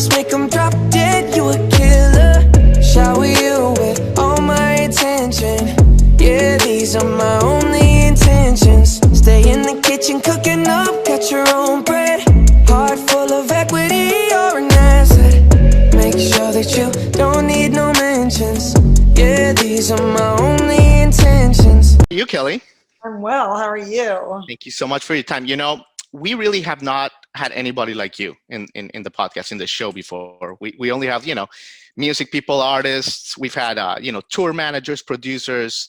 just make them drop dead. You a killer. Shower you with all my attention. Yeah, these are my only intentions. Stay in the kitchen cooking up, cut your own bread. Heart full of equity, you're an asset. Make sure that you don't need no mentions. Yeah, these are my only intentions. You, Kelly. I'm well. How are you? Thank you so much for your time. We really have not had anybody like you in the podcast, in the show before. We only have, music people, artists. We've had, tour managers, producers,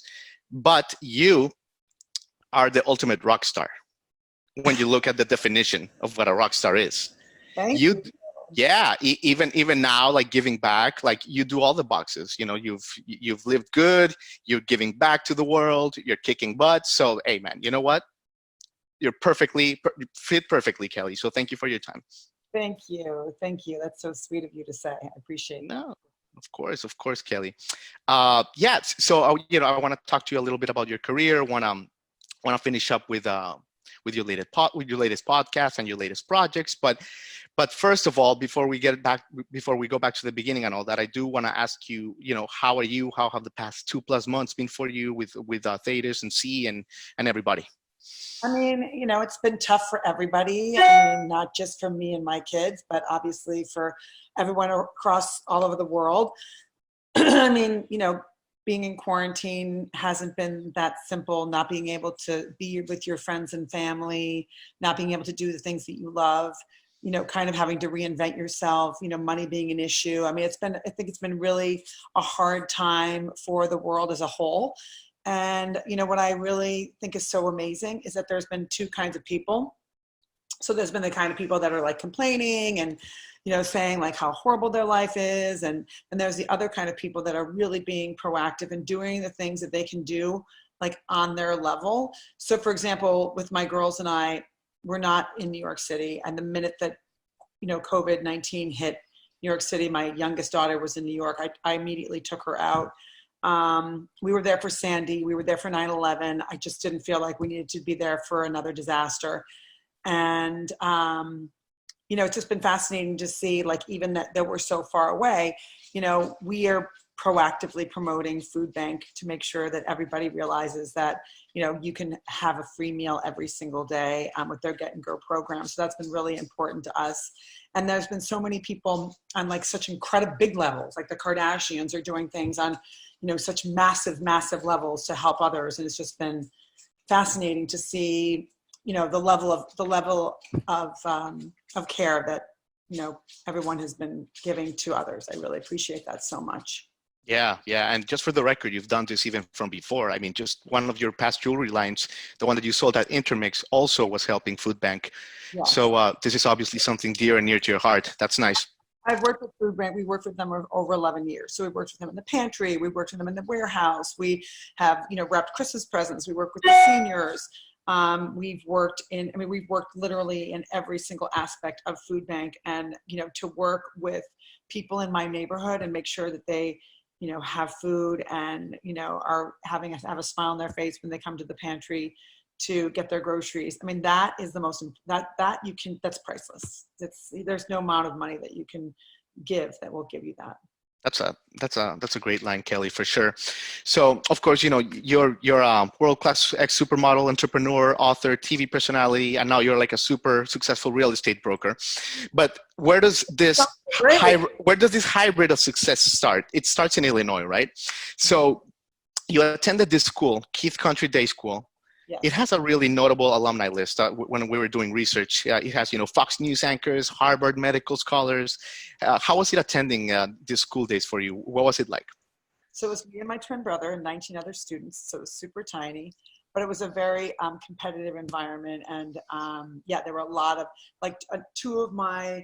but you are the ultimate rock star when you look at the definition of what a rock star is. Thank You, you. yeah, even now, like giving back, like you do all the boxes. You've lived good. You're giving back to the world. You're kicking butt. So, hey, man, you know what? You're fit perfectly, Kelly. So thank you for your time. Thank you. Thank you. That's so sweet of you to say. I appreciate it. No, of course, Kelly. Yeah. So I want to talk to you a little bit about your career. Want to finish up with your latest podcast and your latest projects. But first of all, before we go back to the beginning and all that, I do want to ask you, how are you? How have the past 2+ months been for you with Thetis and C and everybody? I mean, it's been tough for everybody. I mean, not just for me and my kids, but obviously for everyone across all over the world. I mean, being in quarantine hasn't been that simple, not being able to be with your friends and family, not being able to do the things that you love, kind of having to reinvent yourself, money being an issue. I mean, I think it's been really a hard time for the world as a whole. And, what I really think is so amazing is that there's been two kinds of people. So there's been the kind of people that are like complaining and, saying like how horrible their life is. And there's the other kind of people that are really being proactive and doing the things that they can do like on their level. So for example, with my girls and I, we're not in New York City. And the minute that, COVID-19 hit New York City, my youngest daughter was in New York. I immediately took her out. We were there for Sandy. We were there for 9/11. I just didn't feel like we needed to be there for another disaster. And, it's just been fascinating to see, like, even that we're so far away, we are proactively promoting Food Bank to make sure that everybody realizes that, you can have a free meal every single day with their Get and Go program. So that's been really important to us. And there's been so many people on like such incredible big levels, like the Kardashians are doing things on, such massive levels to help others. And it's just been fascinating to see, the level of care that, everyone has been giving to others. I really appreciate that so much. Yeah. And just for the record, you've done this even from before. I mean, just one of your past jewelry lines, the one that you sold at Intermix, also was helping Food Bank. Yeah. So this is obviously something dear and near to your heart. That's nice. I've worked with Food Bank. We worked with them over 11 years. So we worked with them in the pantry. We worked with them in the warehouse. We have, wrapped Christmas presents. We work with the seniors. We've worked literally in every single aspect of Food Bank, and, to work with people in my neighborhood and make sure that they, have food and, are have a smile on their face when they come to the pantry to get their groceries. I mean, that is the most, that's priceless. There's no amount of money that you can give that will give you that. That's a great line, Kelly, for sure. So, of course, you're a world-class ex-supermodel, entrepreneur, author, TV personality, and now you're like a super successful real estate broker. But where does this hybrid of success start? It starts in Illinois, right? So you attended this school, Keith Country Day School. Yes. It has a really notable alumni list. When we were doing research, it has, Fox News anchors, Harvard medical scholars. How was it attending these school days for you? What was it like? So it was me and my twin brother and 19 other students. So it was super tiny, but it was a very competitive environment. And there were a lot of two of my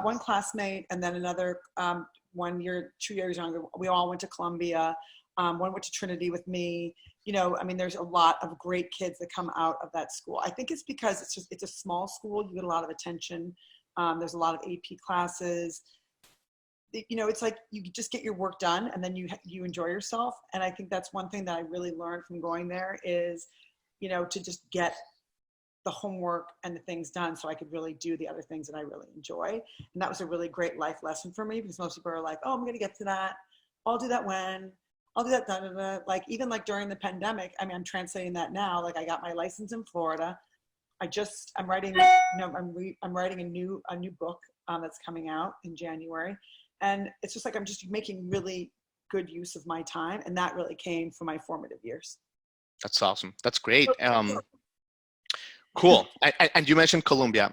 one classmate and then another 2 years younger. We all went to Columbia. One went to Trinity with me. There's a lot of great kids that come out of that school. I think it's because it's a small school. You get a lot of attention. There's a lot of AP classes. It's like you just get your work done and then you enjoy yourself. And I think that's one thing that I really learned from going there is, to just get the homework and the things done so I could really do the other things that I really enjoy. And that was a really great life lesson for me, because most people are like, oh, I'm going to get to that. I'll do that when. I'll do that. Da, da, da. Like even like during the pandemic, I mean, I'm translating that now. Like I got my license in Florida. I'm writing, I'm writing a new book that's coming out in January. And it's just like, I'm just making really good use of my time. And that really came from my formative years. That's awesome. That's great. Cool. And you mentioned Colombia.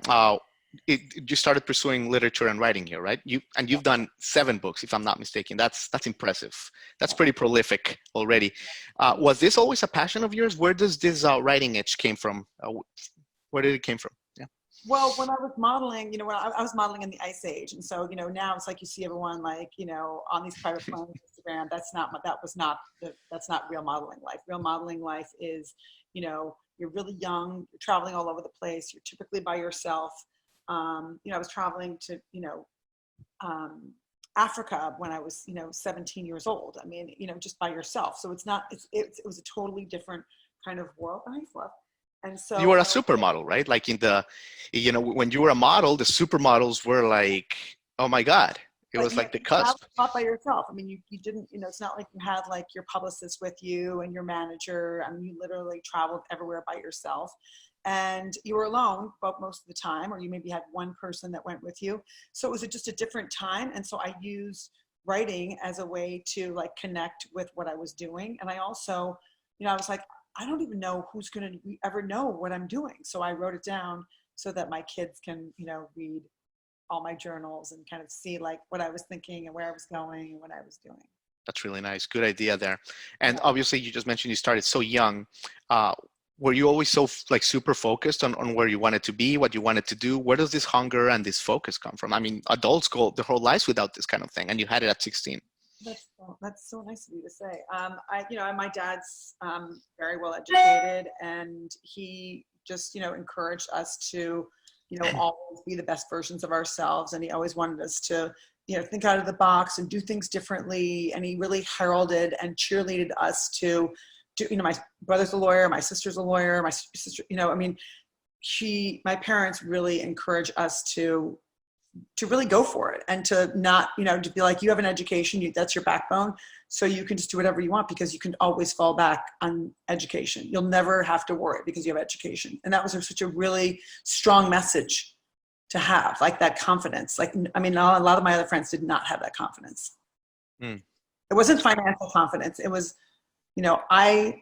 You started pursuing literature and writing here, right? You've done 7 books, if I'm not mistaken. That's impressive. That's pretty prolific already. Was this always a passion of yours? Where does this writing itch came from? Where did it came from? Yeah. Well, when I was modeling, when I was modeling in the Ice Age, and so now it's like you see everyone like on these private planes, Instagram. That's not real modeling life. Real modeling life is you're really young, you're traveling all over the place, you're typically by yourself. I was traveling to Africa when I was 17 years old. I mean, just by yourself. So it was a totally different kind of world. Nice love. And so you were a supermodel, right? Like when you were a model, the supermodels were like, oh my God, it was like the cusp. Not by yourself. I mean, you didn't, it's not like you had like your publicist with you and your manager. I mean, you literally traveled everywhere by yourself, and you were alone but most of the time, or you maybe had one person that went with you. So it was just a different time. And so I used writing as a way to like connect with what I was doing. And I also, I was like, I don't even know who's going to ever know what I'm doing. So I wrote it down so that my kids can, read all my journals and kind of see like what I was thinking and where I was going and what I was doing. That's really nice. Good idea there. And obviously you just mentioned you started so young. Were you always so like super focused on where you wanted to be, what you wanted to do? Where does this hunger and this focus come from? I mean, adults go their whole lives without this kind of thing, and you had it at 16. That's so nice of you to say. My dad's very well educated, and he just, encouraged us to, always be the best versions of ourselves. And he always wanted us to, think out of the box and do things differently. And he really heralded and cheerleaded us to do, my brother's a lawyer, my sister's a lawyer, my sister, my parents really encouraged us to really go for it, and to not, to be like, you have an education, that's your backbone. So you can just do whatever you want, because you can always fall back on education. You'll never have to worry because you have education. And that was such a really strong message to have, like that confidence. Like, I mean, a lot of my other friends did not have that confidence. It wasn't financial confidence. It was, I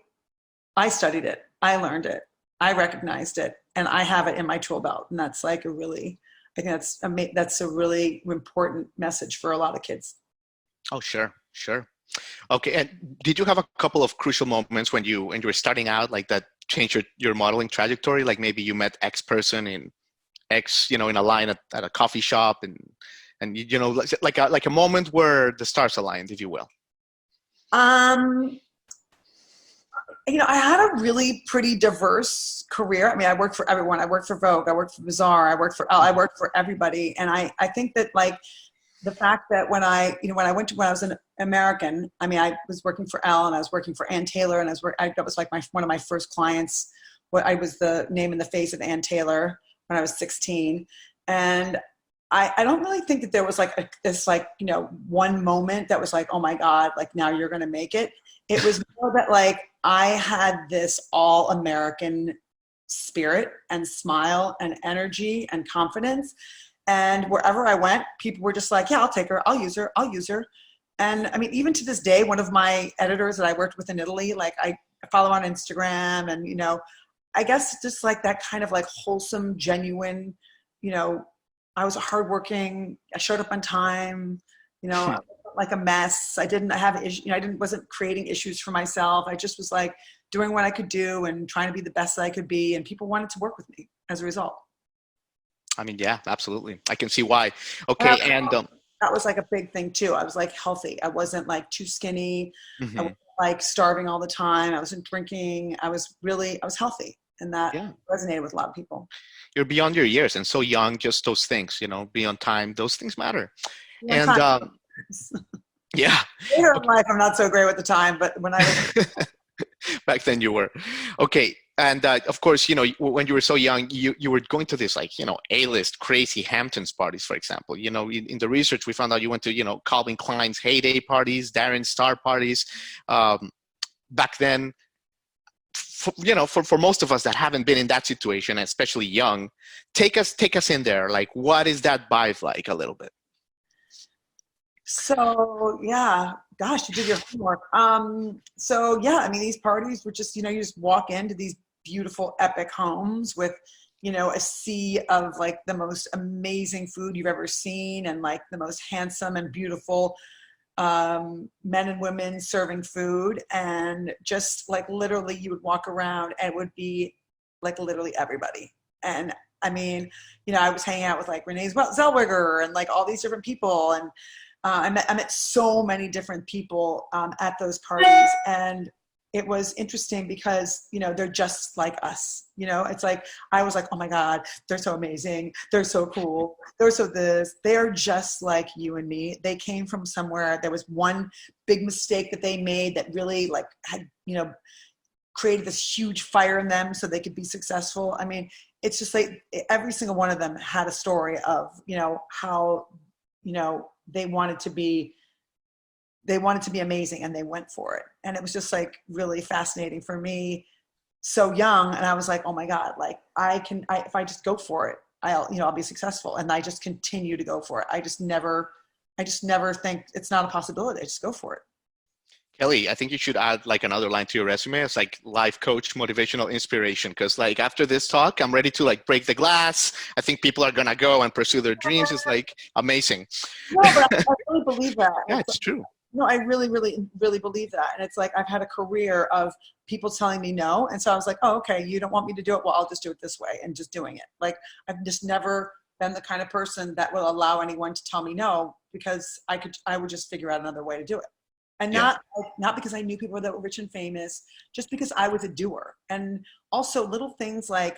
studied it. I learned it. I recognized it, and I have it in my tool belt. And that's like I think that's a really important message for a lot of kids. Oh, sure. Okay. And did you have a couple of crucial moments when you were starting out, like that changed your modeling trajectory? Like maybe you met X person in X, in a line at a coffee shop, and like a moment where the stars aligned, if you will. I had a really pretty diverse career. I mean, I worked for everyone. I worked for Vogue. I worked for Bazaar. I worked for Elle. I worked for everybody. And I think that like the fact that when I was an American, I mean, I was working for Elle, and I was working for Ann Taylor, and that was like one of my first clients. I was the name and the face of Ann Taylor when I was 16. And I don't really think that there was like this one moment that was like, oh my God, like now you're going to make it. It was more that like I had this all American spirit and smile and energy and confidence. And wherever I went, people were just like, yeah, I'll take her. I'll use her. And I mean, even to this day, one of my editors that I worked with in Italy, like I follow on Instagram, and, I guess just like that kind of like wholesome, genuine, I was hardworking. I showed up on time, I wasn't like a mess. I didn't have issues. Wasn't creating issues for myself. I just was like doing what I could do and trying to be the best that I could be. And people wanted to work with me as a result. I mean, yeah, absolutely. I can see why. Okay. And that was like a big thing too. I was like healthy. I wasn't like too skinny. Mm-hmm. I wasn't like starving all the time. I wasn't drinking. I was healthy. And that resonated with a lot of people. You're beyond your years and so young, just those things, be on time. Those things matter. Yeah. Later in life, I'm not so great with the time, but when I was back then you were. Okay. And of course, you know, when you were so young, you were going to this, like, you know, A-list crazy Hamptons parties, for example. You know, in the research, we found out you went to, you know, Calvin Klein's heyday parties, Darren Star parties. Back then, you know, for most of us that haven't been in that situation, especially young, take us in there. Like, what is that vibe like a little bit? So yeah, gosh, you did your homework. So yeah, I mean, these parties were just, you know, you just walk into these beautiful, epic homes with, you know, a sea of like the most amazing food you've ever seen, and like the most handsome and beautiful men and women serving food, and just like literally you would walk around and it would be like literally everybody. And I mean, you know, I was hanging out with like Renee Zellweger and like all these different people, and I met so many different people at those parties, and it was interesting because, you know, they're just like us. You know, it's like, I was like, oh my God, they're so amazing. They're so cool. They're so this. They're just like you and me. They came from somewhere. There was one big mistake that they made that really like had, you know, created this huge fire in them so they could be successful. I mean, it's just like every single one of them had a story of, you know, how, you know, they wanted to be amazing and they went for it. And it was just like really fascinating for me, so young. And I was like, oh my God, like if I just go for it, I'll be successful. And I just continue to go for it. I just never think it's not a possibility. I just go for it. Kelly, I think you should add like another line to your resume. It's like life coach, motivational inspiration. Because like after this talk, I'm ready to like break the glass. I think people are gonna go and pursue their dreams. It's like amazing. No, but I really believe that. Yeah, it's true. No, I really, really, really believe that. And it's like, I've had a career of people telling me no. And so I was like, oh, okay, you don't want me to do it? Well, I'll just do it this way, and just doing it. Like, I've just never been the kind of person that will allow anyone to tell me no, because I would just figure out another way to do it. And not because I knew people that were rich and famous, just because I was a doer. And also little things like,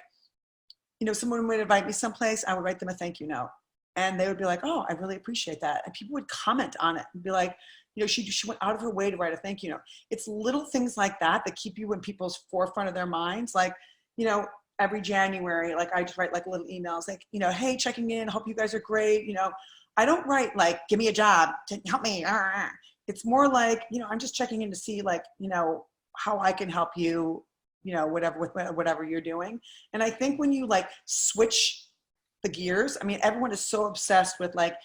you know, someone would invite me someplace, I would write them a thank you note. And they would be like, oh, I really appreciate that. And people would comment on it and be like, you know, she went out of her way to write a thank you note. It's little things like that that keep you in people's forefront of their minds. Like, you know, every January, like I just write like little emails, like, you know, hey, checking in, hope you guys are great. You know, I don't write like, give me a job, help me. It's more like, you know, I'm just checking in to see like, you know, how I can help you, you know, whatever you're doing. And I think when you like switch the gears, I mean, everyone is so obsessed with like,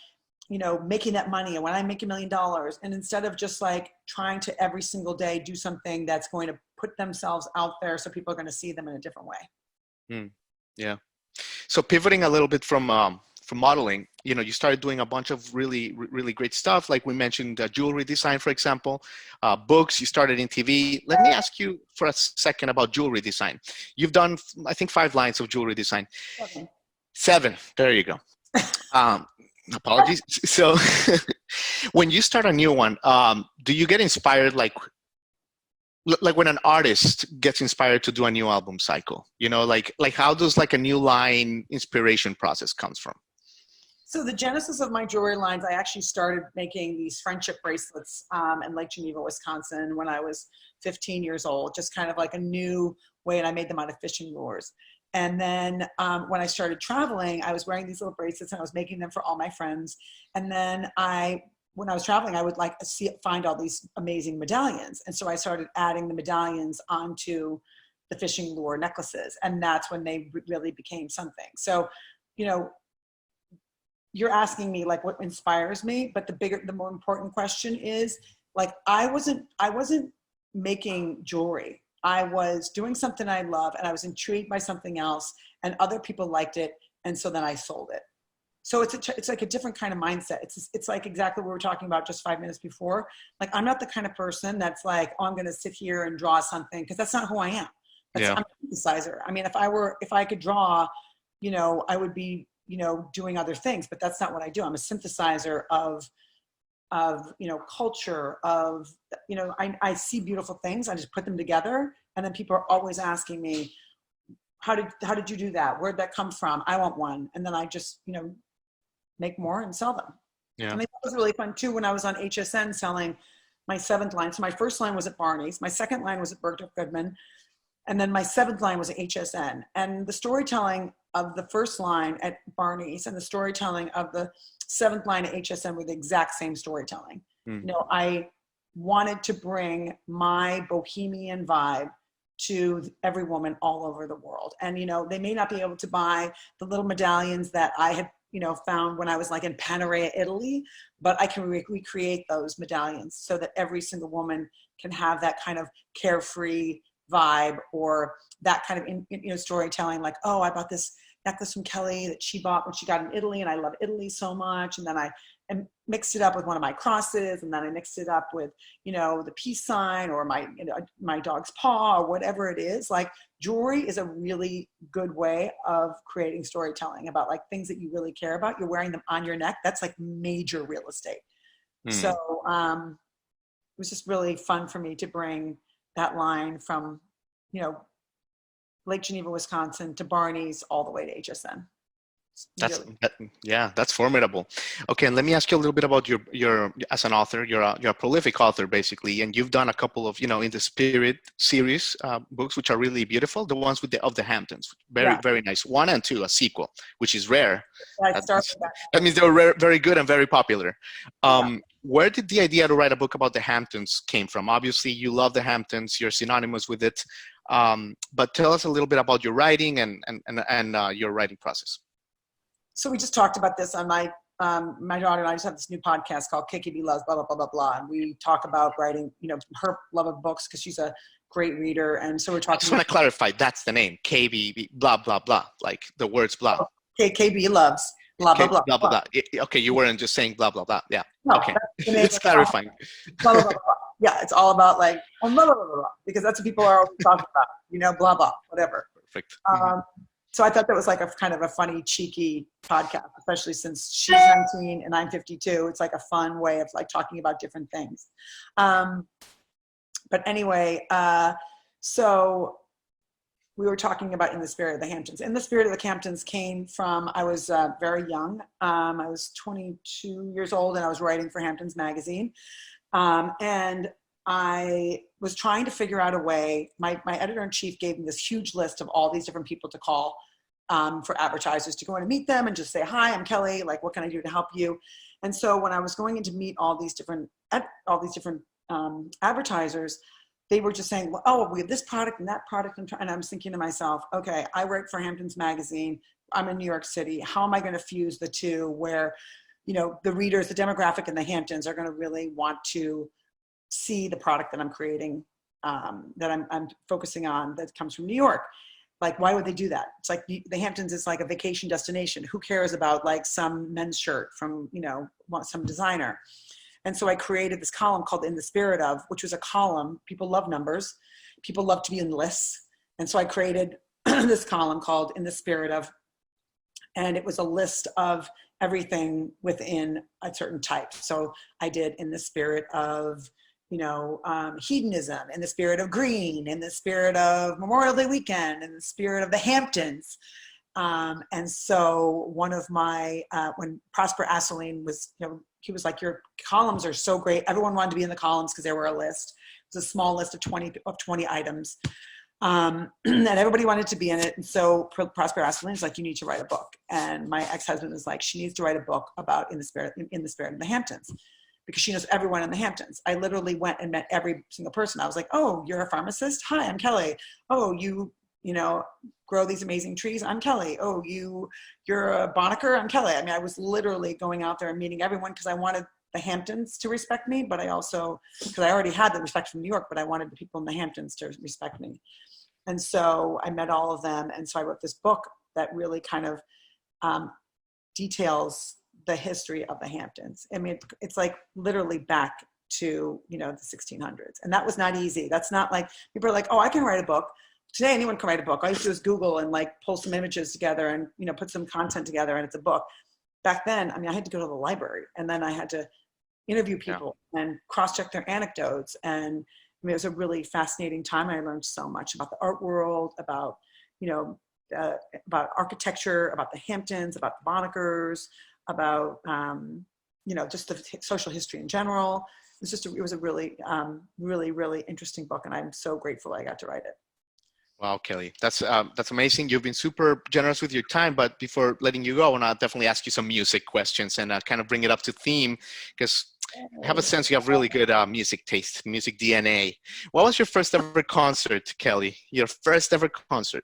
you know, making that money, and when I make $1 million, and instead of just like trying to every single day do something that's going to put themselves out there so people are going to see them in a different way. Yeah. So pivoting a little bit from modeling, you know, you started doing a bunch of really, really great stuff. Like we mentioned, jewelry design, for example, books. You started in TV. Let me ask you for a second about jewelry design. You've done, I think, 5 lines of jewelry design. 7. There you go. Apologies. So when you start a new one, do you get inspired like when an artist gets inspired to do a new album cycle? You know, like how does like a new line inspiration process comes from? So the genesis of my jewelry lines, I actually started making these friendship bracelets in Lake Geneva, Wisconsin when I was 15 years old, just kind of like a new way, and I made them out of fishing lures. And then when I started traveling, I was wearing these little bracelets and I was making them for all my friends. And then when I was traveling, I would like find all these amazing medallions. And so I started adding the medallions onto the fishing lure necklaces. And that's when they really became something. So, you know, you're asking me like what inspires me, but the more important question is like, I wasn't making jewelry. I was doing something I love, and I was intrigued by something else, and other people liked it, and so then I sold it. So it's like a different kind of mindset. It's like exactly what we were talking about just 5 minutes before. Like, I'm not the kind of person that's like, oh, I'm going to sit here and draw something, because that's not who I am. I'm a synthesizer. I mean, if I could draw, you know, I would be, you know, doing other things, but that's not what I do. I'm a synthesizer of you know, culture, of, you know, I see beautiful things, I just put them together, and then people are always asking me, how did you do that? Where'd that come from? I want one. And then I just, you know, make more and sell them. Yeah. I mean, that was really fun too when I was on HSN selling my 7th line. So my first line was at Barney's, my second line was at Bergdorf Goodman, And then my seventh line was HSN. And the storytelling of the first line at Barney's and the storytelling of the seventh line at HSN were the exact same storytelling. Mm. You know, I wanted to bring my bohemian vibe to every woman all over the world. And, you know, they may not be able to buy the little medallions that I had, you know, found when I was like in Panarea, Italy, but I can recreate those medallions so that every single woman can have that kind of carefree vibe, or that kind of you know, storytelling, like, oh, I bought this necklace from Kelly that she bought when she got in Italy, and I love Italy so much. And then I mixed it up with one of my crosses, and then I mixed it up with, you know, the peace sign, or my, you know, my dog's paw, or whatever it is. Like, jewelry is a really good way of creating storytelling about like things that you really care about. You're wearing them on your neck. That's like major real estate. So it was just really fun for me to bring that line from, you know, Lake Geneva, Wisconsin to Barney's all the way to HSN. That's formidable. Okay, and let me ask you a little bit about your as an author. You're a prolific author, basically, and you've done a couple of, you know, in the Spirit series books, which are really beautiful. The ones with the Hamptons, very nice. 1 and 2, a sequel, which is rare. That means they were very good and very popular. Where did the idea to write a book about the Hamptons came from? Obviously, you love the Hamptons. You're synonymous with it. But tell us a little bit about your writing and your writing process. So we just talked about this on my daughter and I just have this new podcast called KKB Loves blah, blah, blah, blah, blah. And we talk about writing, you know, her love of books because she's a great reader. And so we're talking. I just want to clarify, that's the name, KB, blah, blah, blah, like the words blah. KKB Loves blah, blah, blah, blah, blah, blah. Okay, you weren't just saying blah, blah, blah. Yeah, no, okay. It's clarifying. Blah, blah, blah, blah. Yeah, it's all about like, blah, blah, blah, blah, because that's what people are always talking about, you know, blah, blah, whatever. Perfect. So I thought that was like a kind of a funny, cheeky podcast, especially since she's 19 and I'm 52. It's like a fun way of like talking about different things. But anyway, so we were talking about In the Spirit of the Hamptons. In the Spirit of the Hamptons came from, I was very young. I was 22 years old and I was writing for Hamptons Magazine. And I was trying to figure out a way. My editor-in-chief gave me this huge list of all these different people to call for advertisers to go in and meet them and just say, hi, I'm Kelly. Like, what can I do to help you? And so when I was going in to meet all these different advertisers, they were just saying, well, oh, we have this product and that product. And I was thinking to myself, okay, I work for Hamptons Magazine. I'm in New York City. How am I going to fuse the two where, you know, the readers, the demographic in the Hamptons are going to really want to see the product that I'm creating, that I'm focusing on, that comes from New York. Like, why would they do that? It's like the Hamptons is like a vacation destination. Who cares about like some men's shirt from, you know, some designer? And so I created this column called In the Spirit of, which was a column. People love numbers. People love to be in lists. And so I created this column called In the Spirit of, and it was a list of everything within a certain type. So I did In the Spirit of, you know, hedonism, in the spirit of green, in the spirit of Memorial Day weekend, in the spirit of the Hamptons. And so one of my, when Prosper Asseline was, you know, he was like, your columns are so great. Everyone wanted to be in the columns because they were a list. It was a small list of 20 items. And everybody wanted to be in it. And so Prosper Asseline is like, you need to write a book. And my ex-husband was like, she needs to write a book about in the spirit of the Hamptons, because she knows everyone in the Hamptons. I literally went and met every single person. I was like, oh, you're a pharmacist? Hi, I'm Kelly. Oh, you know, grow these amazing trees? I'm Kelly. Oh, you're a Bonnaker? I'm Kelly. I mean, I was literally going out there and meeting everyone because I wanted the Hamptons to respect me, but I also, because I already had the respect from New York, but I wanted the people in the Hamptons to respect me. And so I met all of them. And so I wrote this book that really kind of details the history of the Hamptons. I mean, it's like literally back to, you know, the 1600s. And that was not easy. That's not like, people are like, oh, I can write a book. Today, anyone can write a book. All you have to do is Google and like pull some images together and, you know, put some content together and it's a book. Back then, I mean, I had to go to the library and then I had to interview people and cross-check their anecdotes. And I mean, it was a really fascinating time. I learned so much about the art world, about, you know, about architecture, about the Hamptons, about the Bonnakers, about, you know, just the social history in general. It was a really, really, really interesting book. And I'm so grateful I got to write it. Wow, Kelly, that's amazing. You've been super generous with your time. But before letting you go, I want to definitely ask you some music questions and kind of bring it up to theme because I have a sense you have really good music taste, music DNA. What was your first ever concert, Kelly? Your first ever concert?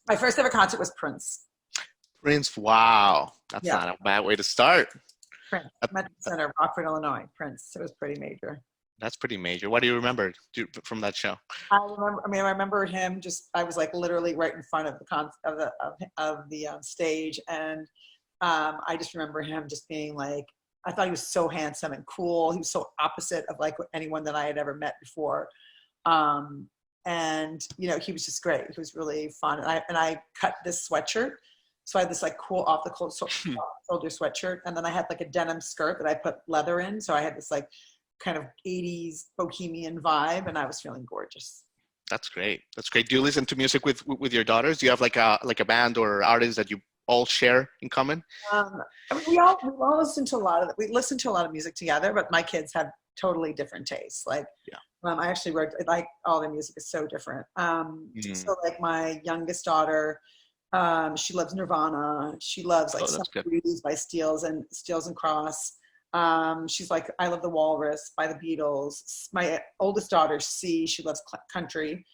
My first ever concert was Prince. Prince. Wow, that's Yeah, not a bad way to start. Prince. Metro Center, Rockford, Illinois. Prince. It was pretty major. That's pretty major. What do you remember from that show? I remember him. Just I was like literally right in front of the stage, and I just remember him just being like, I thought he was so handsome and cool. He was so opposite of like anyone that I had ever met before. And you know, he was just great. He was really fun. And I cut this sweatshirt. So I had this like cool off the shoulder sweatshirt. And then I had like a denim skirt that I put leather in. So I had this like kind of 80s bohemian vibe, and I was feeling gorgeous. That's great. That's great. Do you listen to music with your daughters? Do you have like a band or artist that you all share in common? I mean, we all listen to we listen to a lot of music together, but my kids have totally different tastes. Like, Yeah. I actually wrote like all their music is so different. So like my youngest daughter, she loves Nirvana. She loves like Summer Breeze by Steels and Cross. She's like, I Love the Walrus by the Beatles. My oldest daughter, C, she loves country.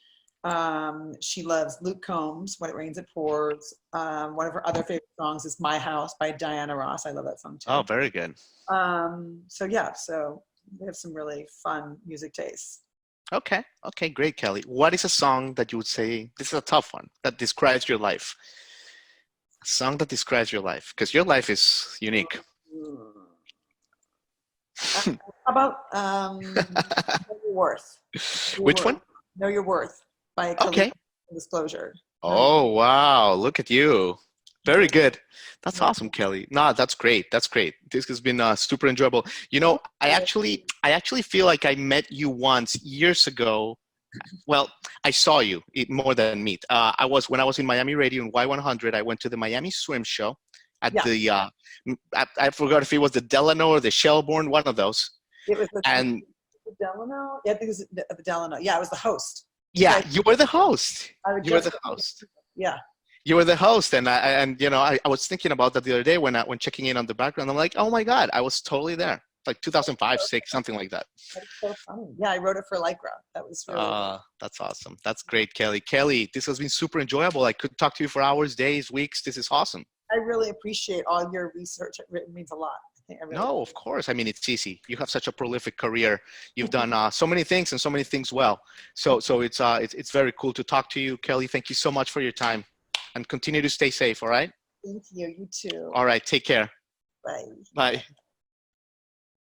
She loves Luke Combs, When It Rains, It Pours. One of her other favorite songs is My House by Diana Ross. I love that song too. Oh, very good. So yeah, so we have some really fun music tastes. Okay. Okay, great, Kelly. What is a song that you would say, this is a tough one, that describes your life? A song that describes your life, because your life is unique. How about Know Your Worth? Which one? Know Your Worth by Kelly Disclosure. Oh, wow. Look at you. Very good. That's awesome, Kelly. No, that's great. That's great. This has been super enjoyable. You know, I actually feel like I met you once years ago. Well, I saw you more than meet. When I was in Miami Radio in Y100, I went to the Miami Swim Show at the I forgot if it was the Delano or the Shelbourne, one of those. It was the Delano. Yeah, I think it was the Delano. Yeah, I was the host. Yeah, you were the host. You were the host. Yeah. You were the host, and I was thinking about that the other day when checking in on the background. I'm like, oh my God, I was totally there. Like 2005, 6, something like that. That's so funny. Yeah, I wrote it for Lycra. That was really that's awesome. That's great, Kelly. Kelly, this has been super enjoyable. I could talk to you for hours, days, weeks. This is awesome. I really appreciate all your research. It means a lot. No, of course. I mean, it's easy. You have such a prolific career. You've done so many things and so many things well. So it's very cool to talk to you, Kelly. Thank you so much for your time, and continue to stay safe. All right. Thank you. You too. All right. Take care. Bye. Bye.